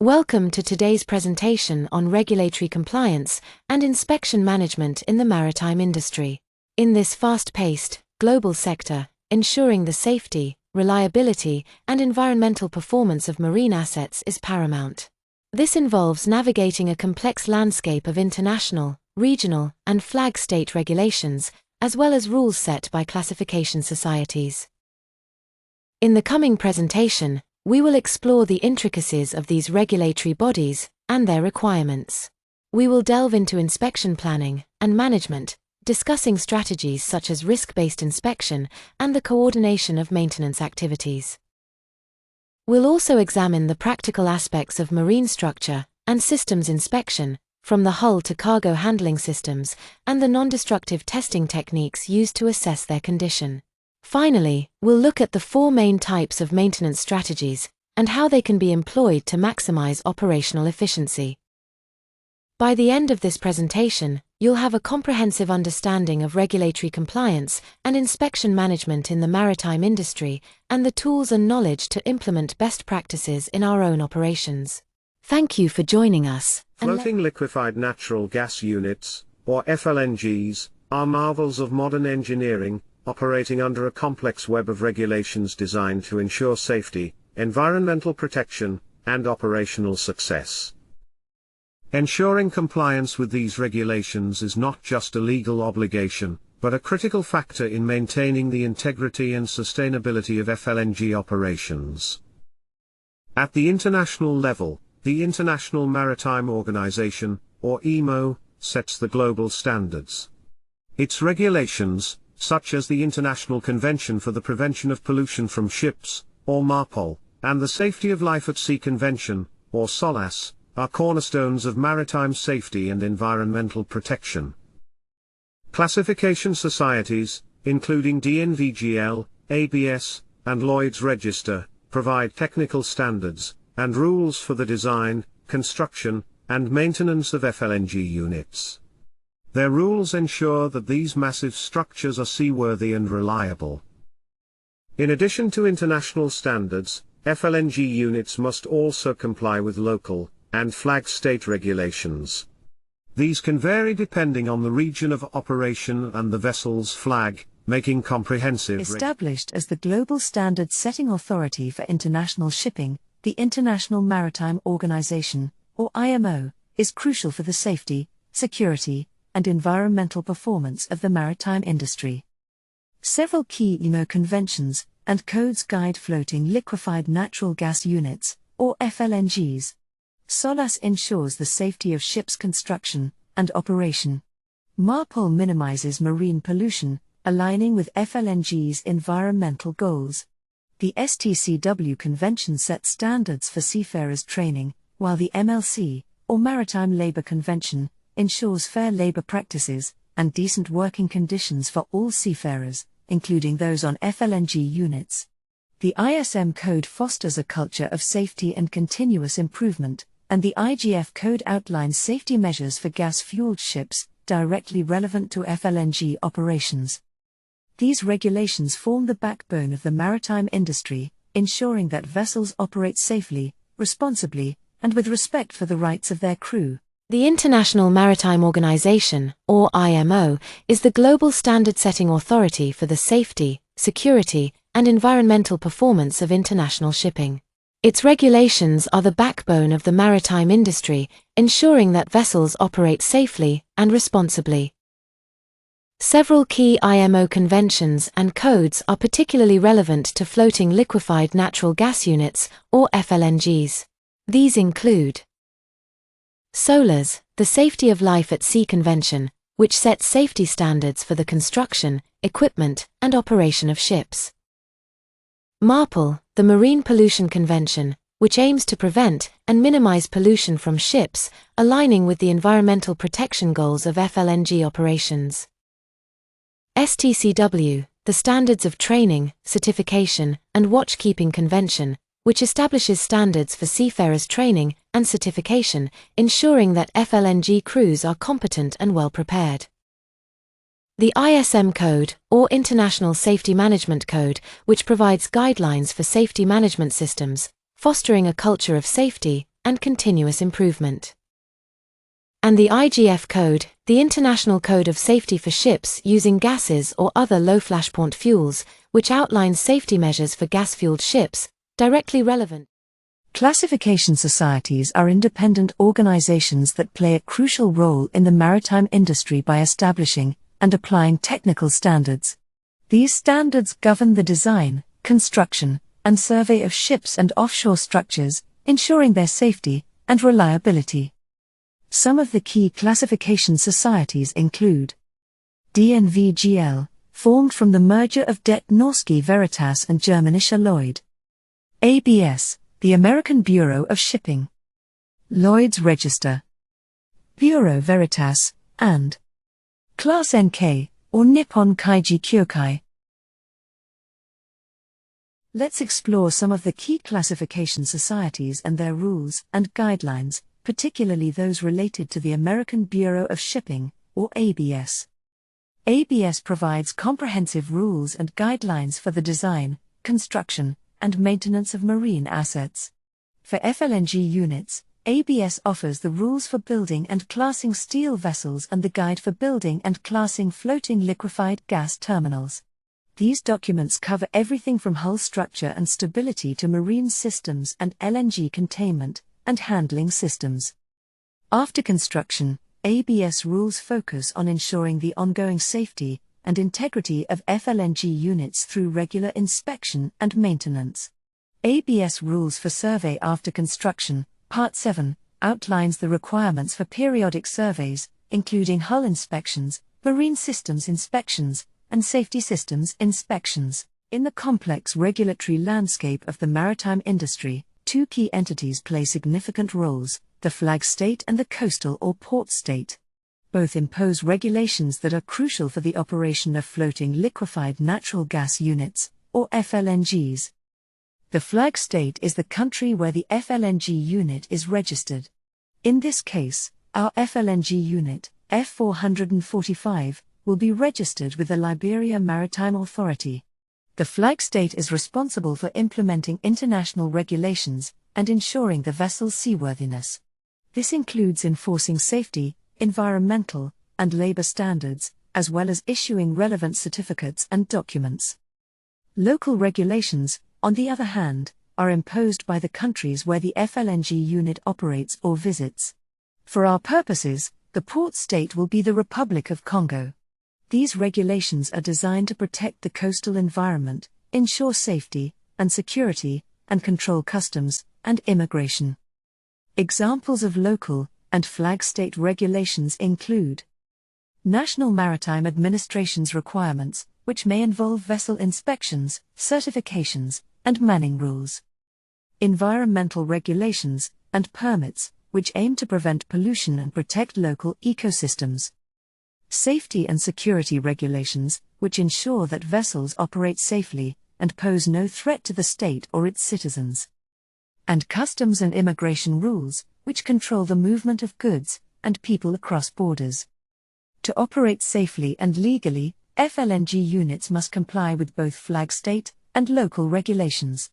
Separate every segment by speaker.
Speaker 1: Welcome to today's presentation on regulatory compliance and inspection management in the maritime industry. In this fast-paced, global sector, ensuring the safety, reliability, and environmental performance of marine assets is paramount. This involves navigating a complex landscape of international, regional, and flag state regulations, as well as rules set by classification societies. In the coming presentation, we will explore the intricacies of these regulatory bodies and their requirements. We will delve into inspection planning and management, discussing strategies such as risk-based inspection and the coordination of maintenance activities. We'll also examine the practical aspects of marine structure and systems inspection, from the hull to cargo handling systems, and the non-destructive testing techniques used to assess their condition. Finally, we'll look at the four main types of maintenance strategies and how they can be employed to maximize operational efficiency. By the end of this presentation, you'll have a comprehensive understanding of regulatory compliance and inspection management in the maritime industry and the tools and knowledge to implement best practices in our own operations. Thank you for joining us.
Speaker 2: Floating liquefied natural gas units, or FLNGs, are marvels of modern engineering, operating under a complex web of regulations designed to ensure safety, environmental protection, and operational success. Ensuring compliance with these regulations is not just a legal obligation, but a critical factor in maintaining the integrity and sustainability of FLNG operations. At the international level, the International Maritime Organization, or IMO, sets the global standards. Its regulations, such as the International Convention for the Prevention of Pollution from Ships, or MARPOL, and the Safety of Life at Sea Convention, or SOLAS, are cornerstones of maritime safety and environmental protection. Classification societies, including DNVGL, ABS, and Lloyd's Register, provide technical standards and rules for the design, construction, and maintenance of FLNG units. Their rules ensure that these massive structures are seaworthy and reliable. In addition to international standards, FLNG units must also comply with local and flag state regulations. These can vary depending on the region of operation and the vessel's flag, making comprehensive.
Speaker 3: Established as the global standard-setting authority for international shipping, the International Maritime Organization, or IMO, is crucial for the safety, security, and environmental performance of the maritime industry. Several key IMO conventions and codes guide floating liquefied natural gas units, or FLNGs. SOLAS ensures the safety of ships' construction and operation. MARPOL minimizes marine pollution, aligning with FLNG's environmental goals. The STCW Convention sets standards for seafarers' training, while the MLC, or Maritime Labor Convention, ensures fair labor practices and decent working conditions for all seafarers, including those on FLNG units. The ISM Code fosters a culture of safety and continuous improvement, and the IGF Code outlines safety measures for gas-fueled ships, directly relevant to FLNG operations. These regulations form the backbone of the maritime industry, ensuring that vessels operate safely, responsibly, and with respect for the rights of their crew.
Speaker 1: The International Maritime Organization, or IMO, is the global standard-setting authority for the safety, security, and environmental performance of international shipping. Its regulations are the backbone of the maritime industry, ensuring that vessels operate safely and responsibly. Several key IMO conventions and codes are particularly relevant to floating liquefied natural gas units, or FLNGs. These include SOLAS, the Safety of Life at Sea Convention, which sets safety standards for the construction, equipment, and operation of ships. MARPOL, the Marine Pollution Convention, which aims to prevent and minimize pollution from ships, aligning with the environmental protection goals of FLNG operations. STCW, the Standards of Training, Certification, and Watchkeeping Convention, which establishes standards for seafarers' training and certification, ensuring that FLNG crews are competent and well prepared. The ISM Code, or International Safety Management Code, which provides guidelines for safety management systems, fostering a culture of safety, and continuous improvement. And the IGF code, the International Code of Safety for Ships Using Gases or Other Low Flashpoint Fuels, which outlines safety measures for gas-fueled ships, directly relevant.
Speaker 3: Classification societies are independent organizations that play a crucial role in the maritime industry by establishing and applying technical standards. These standards govern the design, construction, and survey of ships and offshore structures, ensuring their safety and reliability. Some of the key classification societies include DNVGL, formed from the merger of Det Norske Veritas and Germanische Lloyd. ABS, the American Bureau of Shipping. Lloyd's Register. Bureau Veritas, and Class NK, or Nippon Kaiji Kyokai. Let's explore some of the key classification societies and their rules and guidelines, particularly those related to the American Bureau of Shipping, or ABS. ABS provides comprehensive rules and guidelines for the design, construction, and maintenance of marine assets. For FLNG units, ABS offers the rules for building and classing steel vessels and the guide for building and classing floating liquefied gas terminals. These documents cover everything from hull structure and stability to marine systems and LNG containment and handling systems. After construction, ABS rules focus on ensuring the ongoing safety and integrity of FLNG units through regular inspection and maintenance. ABS rules for survey after construction, Part 7, outlines the requirements for periodic surveys, including hull inspections, marine systems inspections, and safety systems inspections. In the complex regulatory landscape of the maritime industry, two key entities play significant roles: the flag state and the coastal or port state. Both impose regulations that are crucial for the operation of floating liquefied natural gas units, or FLNGs. The flag state is the country where the FLNG unit is registered. In this case, our FLNG unit, F445, will be registered with the Liberia Maritime Authority. The flag state is responsible for implementing international regulations and ensuring the vessel's seaworthiness. This includes enforcing safety, environmental, and labor standards, as well as issuing relevant certificates and documents. Local regulations, on the other hand, are imposed by the countries where the FLNG unit operates or visits. For our purposes, the port state will be the Republic of Congo. These regulations are designed to protect the coastal environment, ensure safety and security, and control customs and immigration. Examples of local and flag state regulations include National Maritime Administration's requirements, which may involve vessel inspections, certifications, and manning rules. Environmental regulations and permits, which aim to prevent pollution and protect local ecosystems. Safety and security regulations, which ensure that vessels operate safely and pose no threat to the state or its citizens. And customs and immigration rules, which control the movement of goods and people across borders. To operate safely and legally, FLNG units must comply with both flag state and local regulations.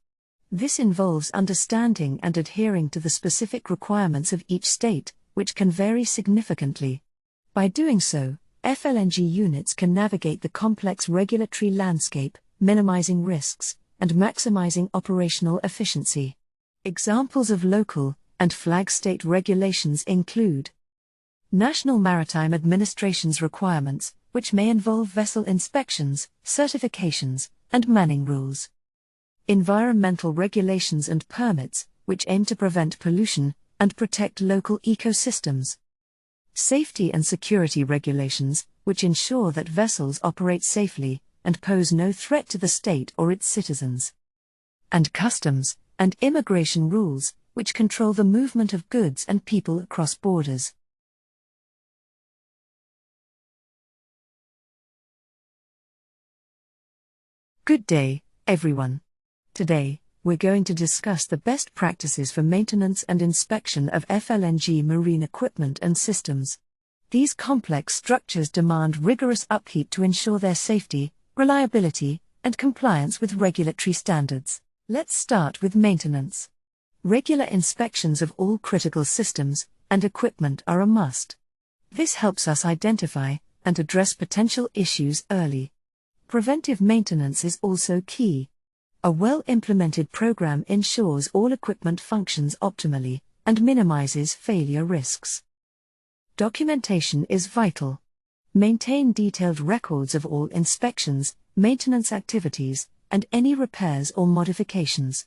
Speaker 3: This involves understanding and adhering to the specific requirements of each state, which can vary significantly. By doing so, FLNG units can navigate the complex regulatory landscape, minimizing risks and maximizing operational efficiency. Examples of local and flag state regulations include National Maritime Administration's requirements, which may involve vessel inspections, certifications, and manning rules. Environmental regulations and permits, which aim to prevent pollution and protect local ecosystems. Safety and security regulations, which ensure that vessels operate safely and pose no threat to the state or its citizens. And customs and immigration rules, which control the movement of goods and people across borders. Good day, everyone. Today, we're going to discuss the best practices for maintenance and inspection of FLNG marine equipment and systems. These complex structures demand rigorous upkeep to ensure their safety, reliability, and compliance with regulatory standards. Let's start with maintenance. Regular inspections of all critical systems and equipment are a must. This helps us identify and address potential issues early. Preventive maintenance is also key. A well-implemented program ensures all equipment functions optimally and minimizes failure risks. Documentation is vital. Maintain detailed records of all inspections, maintenance activities, and any repairs or modifications.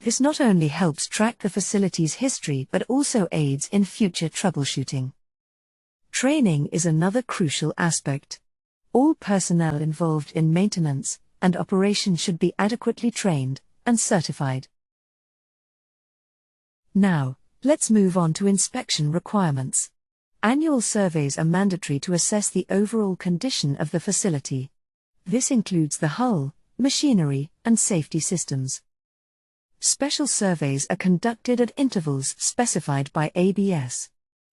Speaker 3: This not only helps track the facility's history but also aids in future troubleshooting. Training is another crucial aspect. All personnel involved in maintenance and operation should be adequately trained and certified. Now, let's move on to inspection requirements. Annual surveys are mandatory to assess the overall condition of the facility. This includes the hull, machinery, and safety systems. Special surveys are conducted at intervals specified by ABS.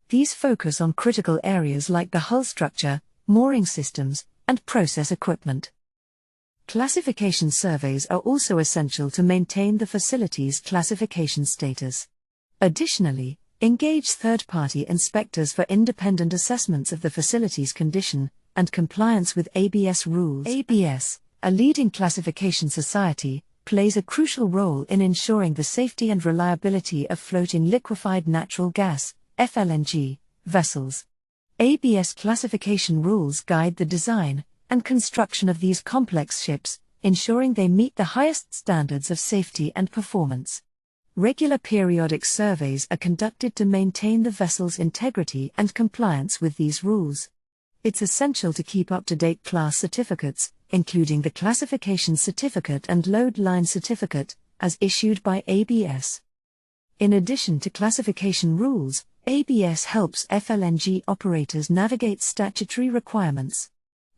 Speaker 3: These focus on critical areas like the hull structure, mooring systems, and process equipment. Classification surveys are also essential to maintain the facility's classification status. Additionally, engage third-party inspectors for independent assessments of the facility's condition and compliance with ABS rules. ABS, a leading classification society, plays a crucial role in ensuring the safety and reliability of floating liquefied natural gas (FLNG) vessels. ABS classification rules guide the design and construction of these complex ships, ensuring they meet the highest standards of safety and performance. Regular periodic surveys are conducted to maintain the vessel's integrity and compliance with these rules. It's essential to keep up-to-date class certificates, including the Classification Certificate and Load Line Certificate, as issued by ABS. In addition to classification rules, ABS helps FLNG operators navigate statutory requirements.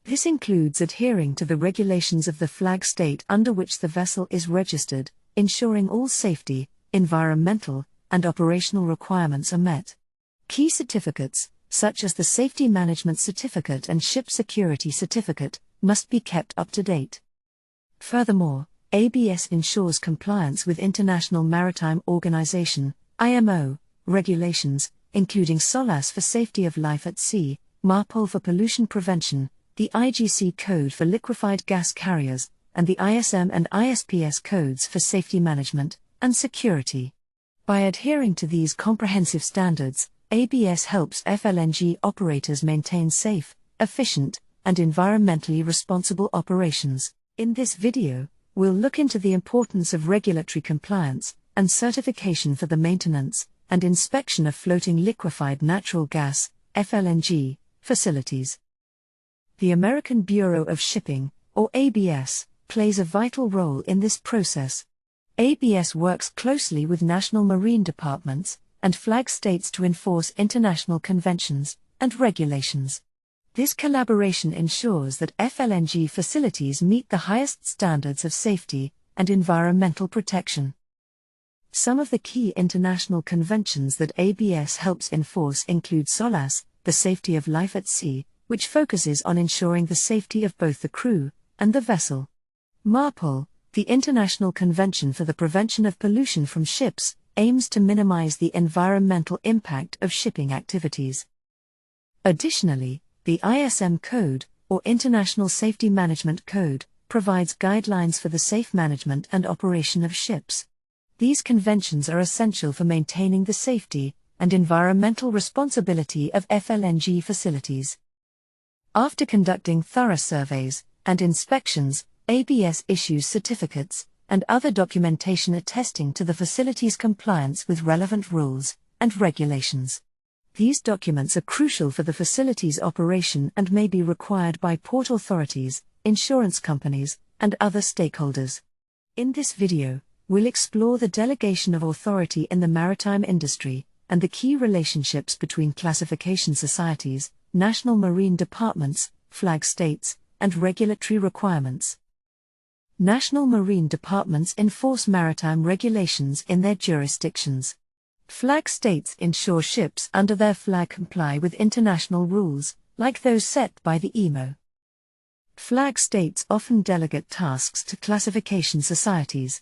Speaker 3: This includes adhering to the regulations of the flag state under which the vessel is registered, ensuring all safety, environmental, and operational requirements are met. Key certificates, such as the Safety Management Certificate and Ship Security Certificate, must be kept up to date. Furthermore, ABS ensures compliance with International Maritime Organization (IMO) regulations, including SOLAS for safety of life at sea, MARPOL for pollution prevention, the IGC code for liquefied gas carriers, and the ISM and ISPS codes for safety management and security. By adhering to these comprehensive standards, ABS helps FLNG operators maintain safe, efficient, and environmentally responsible operations. In this video, we'll look into the importance of regulatory compliance and certification for the maintenance and inspection of floating liquefied natural gas (FLNG) facilities. The American Bureau of Shipping, or ABS, plays a vital role in this process. ABS works closely with national marine departments and flag states to enforce international conventions and regulations. This collaboration ensures that FLNG facilities meet the highest standards of safety and environmental protection. Some of the key international conventions that ABS helps enforce include SOLAS, the Safety of Life at Sea, which focuses on ensuring the safety of both the crew and the vessel. MARPOL, the International Convention for the Prevention of Pollution from Ships, aims to minimize the environmental impact of shipping activities. Additionally, the ISM Code, or International Safety Management Code, provides guidelines for the safe management and operation of ships. These conventions are essential for maintaining the safety and environmental responsibility of FLNG facilities. After conducting thorough surveys and inspections, ABS issues certificates and other documentation attesting to the facility's compliance with relevant rules and regulations. These documents are crucial for the facility's operation and may be required by port authorities, insurance companies, and other stakeholders. In this video, we'll explore the delegation of authority in the maritime industry and the key relationships between classification societies, national marine departments, flag states, and regulatory requirements. National marine departments enforce maritime regulations in their jurisdictions. Flag states ensure ships under their flag comply with international rules, like those set by the IMO. Flag states often delegate tasks to classification societies.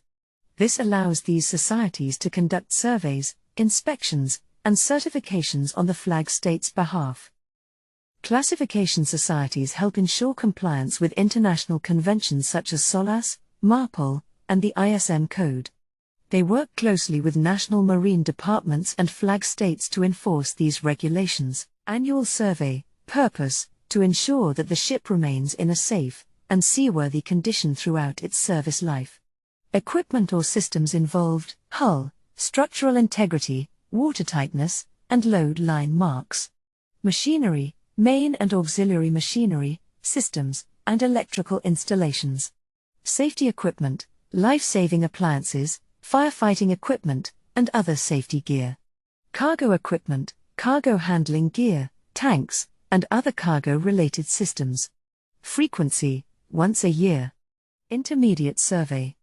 Speaker 3: This allows these societies to conduct surveys, inspections, and certifications on the flag state's behalf. Classification societies help ensure compliance with international conventions such as SOLAS, MARPOL, and the ISM Code. They work closely with national marine departments and flag states to enforce these regulations. Annual survey, purpose, to ensure that the ship remains in a safe and seaworthy condition throughout its service life. Equipment or systems involved: hull, structural integrity, watertightness, and load line marks. Machinery, main and auxiliary machinery, systems, and electrical installations. Safety equipment, life-saving appliances, firefighting equipment, and other safety gear. Cargo equipment, cargo handling gear, tanks, and other cargo-related systems. Frequency, once a year. Intermediate survey.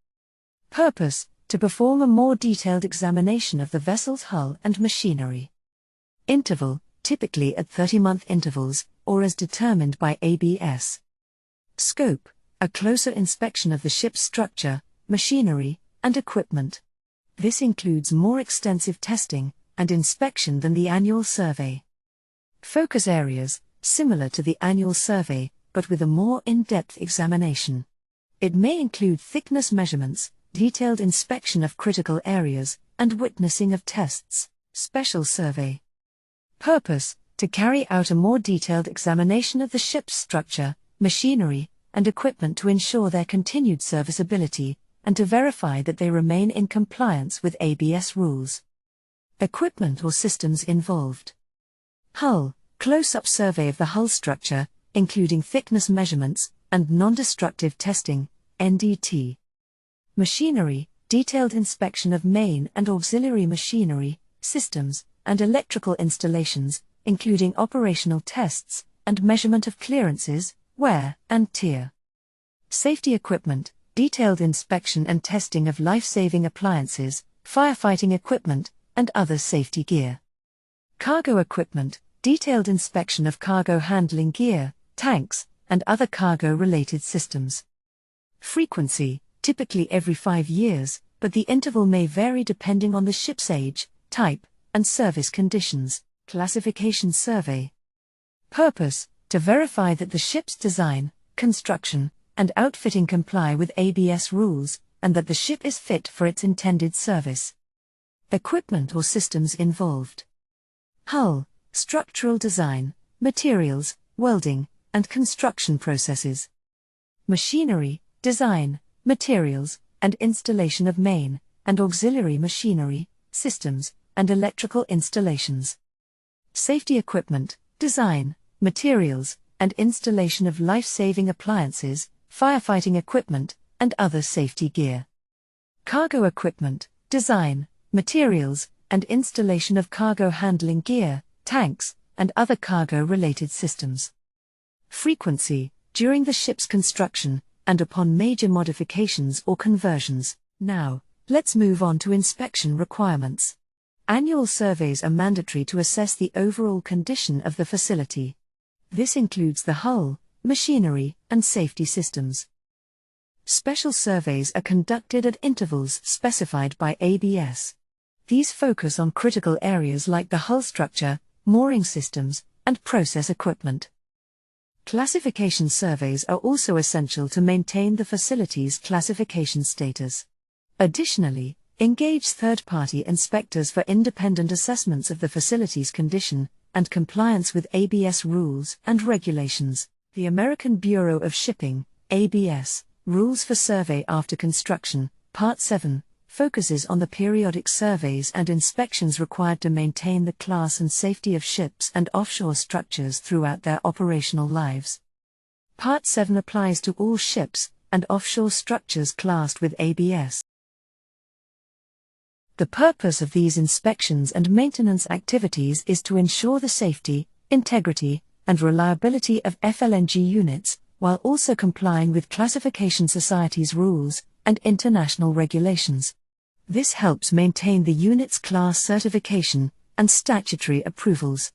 Speaker 3: Purpose, to perform a more detailed examination of the vessel's hull and machinery. Interval, typically at 30-month intervals, or as determined by ABS. Scope, a closer inspection of the ship's structure, machinery, and equipment. This includes more extensive testing and inspection than the annual survey. Focus areas, similar to the annual survey, but with a more in-depth examination. It may include thickness measurements, detailed inspection of critical areas, and witnessing of tests. Special survey. Purpose, to carry out a more detailed examination of the ship's structure, machinery, and equipment to ensure their continued serviceability, and to verify that they remain in compliance with ABS rules. Equipment or systems involved. Hull, close-up survey of the hull structure, including thickness measurements and non-destructive testing, NDT. Machinery, detailed inspection of main and auxiliary machinery, systems, and electrical installations, including operational tests and measurement of clearances, wear and tear. Safety equipment, detailed inspection and testing of life-saving appliances, firefighting equipment, and other safety gear. Cargo equipment, detailed inspection of cargo handling gear, tanks, and other cargo-related systems. Frequency, typically every 5 years, but the interval may vary depending on the ship's age, type, and service conditions. Classification survey. Purpose, to verify that the ship's design, construction, and outfitting comply with ABS rules, and that the ship is fit for its intended service. Equipment or systems involved. Hull, structural design, materials, welding, and construction processes. Machinery, design, materials, and installation of main and auxiliary machinery, systems, and electrical installations. Safety equipment, design, materials, and installation of life-saving appliances, firefighting equipment, and other safety gear. Cargo equipment, design, materials, and installation of cargo handling gear, tanks, and other cargo-related systems. Frequency, during the ship's construction, and upon major modifications or conversions. Now, let's move on to inspection requirements. Annual surveys are mandatory to assess the overall condition of the facility. This includes the hull, machinery, and safety systems. Special surveys are conducted at intervals specified by ABS. These focus on critical areas like the hull structure, mooring systems, and process equipment. Classification surveys are also essential to maintain the facility's classification status. Additionally, engage third-party inspectors for independent assessments of the facility's condition and compliance with ABS rules and regulations. The American Bureau of Shipping, ABS, Rules for Survey After Construction, Part 7, focuses on the periodic surveys and inspections required to maintain the class and safety of ships and offshore structures throughout their operational lives. Part 7 applies to all ships and offshore structures classed with ABS. The purpose of these inspections and maintenance activities is to ensure the safety, integrity, and reliability of FLNG units, while also complying with classification societies' rules and international regulations. This helps maintain the unit's class certification and statutory approvals.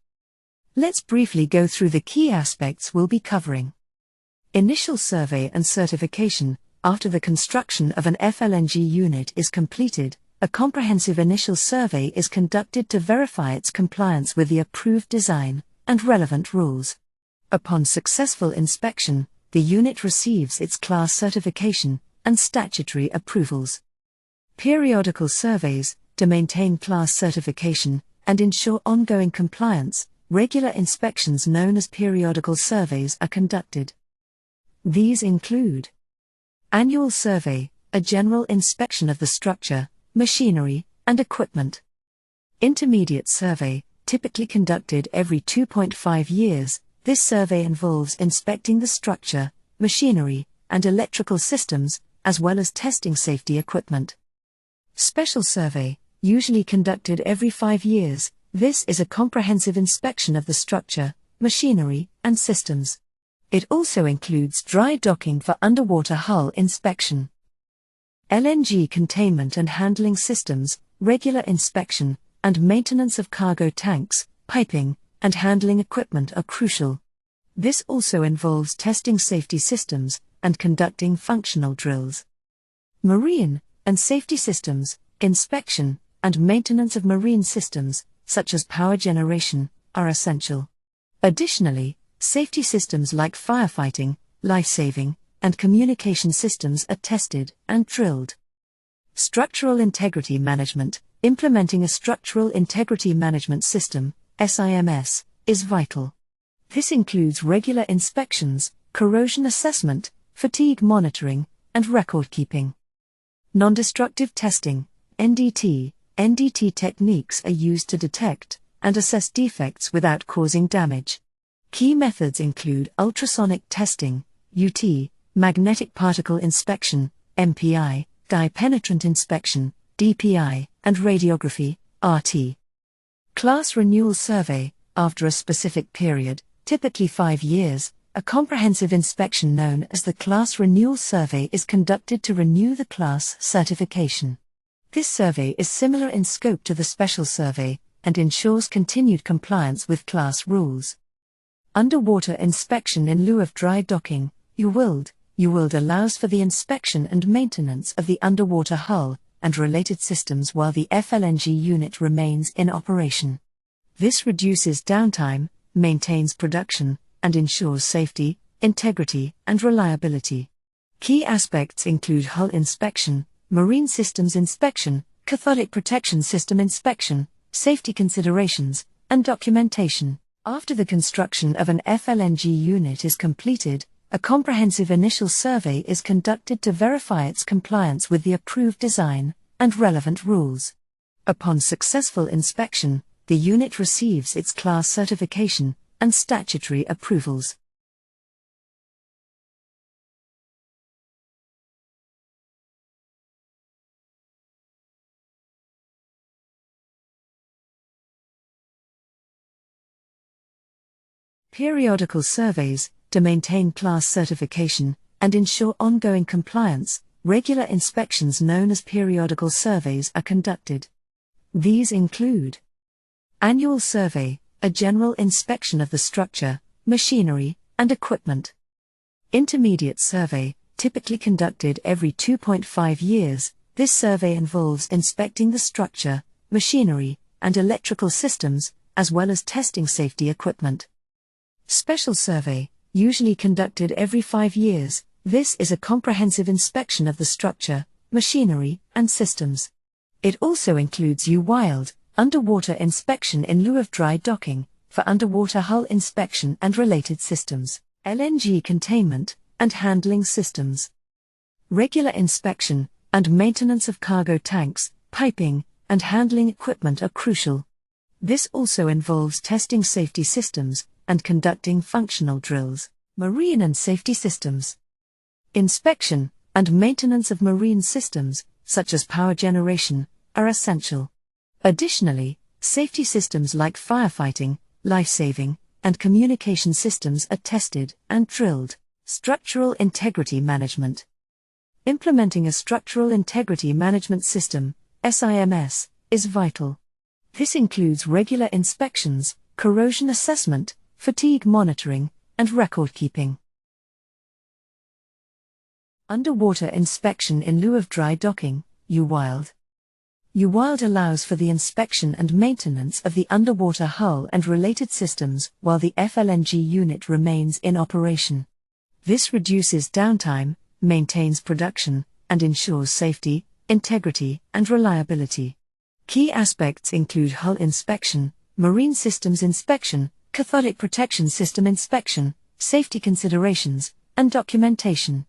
Speaker 3: Let's briefly go through the key aspects we'll be covering. Initial survey and certification, After the construction of an FLNG unit is completed, a comprehensive initial survey is conducted to verify its compliance with the approved design and relevant rules. Upon successful inspection, the unit receives its class certification and statutory approvals. Periodical surveys, to maintain class certification and ensure ongoing compliance, regular inspections known as periodical surveys are conducted. These include annual survey, a general inspection of the structure, machinery, and equipment. Intermediate survey, typically conducted every 2.5 years, this survey involves inspecting the structure, machinery, and electrical systems, as well as testing safety equipment. Special survey, usually conducted every 5 years, this is a comprehensive inspection of the structure, machinery, and systems. It also includes dry docking for underwater hull inspection. LNG containment and handling systems, regular inspection, and maintenance of cargo tanks, piping, and handling equipment are crucial. This also involves testing safety systems and conducting functional drills. Marine and safety systems, inspection, and maintenance of marine systems, such as power generation, are essential. Additionally, safety systems like firefighting, life-saving, and communication systems are tested and drilled. Structural integrity management, implementing a structural integrity management system, SIMS, is vital. This includes regular inspections, corrosion assessment, fatigue monitoring, and record keeping. Non-destructive testing, NDT techniques are used to detect and assess defects without causing damage. Key methods include ultrasonic testing, UT, magnetic particle inspection, MPI, dye penetrant inspection, DPI, and radiography, RT. Class renewal survey, after a specific period, typically 5 years, a comprehensive inspection known as the class renewal survey is conducted to renew the class certification. This survey is similar in scope to the special survey and ensures continued compliance with class rules. Underwater inspection in lieu of dry docking, UWILD allows for the inspection and maintenance of the underwater hull and related systems while the FLNG unit remains in operation. This reduces downtime, maintains production, and ensures safety, integrity, and reliability. Key aspects include hull inspection, marine systems inspection, cathodic protection system inspection, safety considerations, and documentation. After the construction of an FLNG unit is completed, a comprehensive initial survey is conducted to verify its compliance with the approved design and relevant rules. Upon successful inspection, the unit receives its class certification and statutory approvals. Periodical surveys, to maintain class certification and ensure ongoing compliance, regular inspections known as periodical surveys are conducted. These include annual survey, a general inspection of the structure, machinery, and equipment. Intermediate survey, typically conducted every 2.5 years, this survey involves inspecting the structure, machinery, and electrical systems, as well as testing safety equipment. Special survey, usually conducted every 5 years, this is a comprehensive inspection of the structure, machinery, and systems. It also includes UWILD, underwater inspection in lieu of dry docking, for underwater hull inspection and related systems, LNG containment, and handling systems. Regular inspection and maintenance of cargo tanks, piping, and handling equipment are crucial. This also involves testing safety systems and conducting functional drills. Marine and safety systems. Inspection and maintenance of marine systems, such as power generation, are essential. Additionally, safety systems like firefighting, life-saving, and communication systems are tested and drilled. Structural integrity management. Implementing a structural integrity management system, SIMS, is vital. This includes regular inspections, corrosion assessment, fatigue monitoring, and record keeping. Underwater inspection in lieu of dry docking, UWILD. UWILD allows for the inspection and maintenance of the underwater hull and related systems while the FLNG unit remains in operation. This reduces downtime, maintains production, and ensures safety, integrity, and reliability. Key aspects include hull inspection, marine systems inspection, cathodic protection system inspection, safety considerations, and documentation.